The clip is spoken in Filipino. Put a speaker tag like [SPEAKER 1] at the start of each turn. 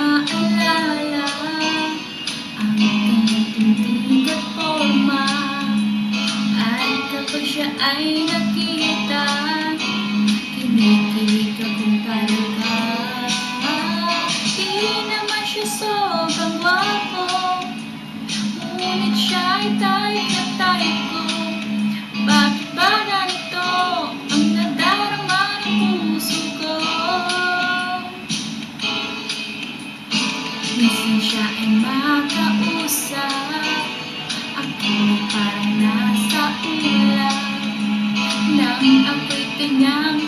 [SPEAKER 1] maaalala ang tindig at forma. At kapag siya ay nakita, kinikilig akong talaga. Di naman siya sobrang gwapo, ngunit siya ay type na type ko. Bakit ba ganito ang nadarama ng puso ko? Minsan siya ay makausap, ako parang nasa ulap ng ako'y kanyang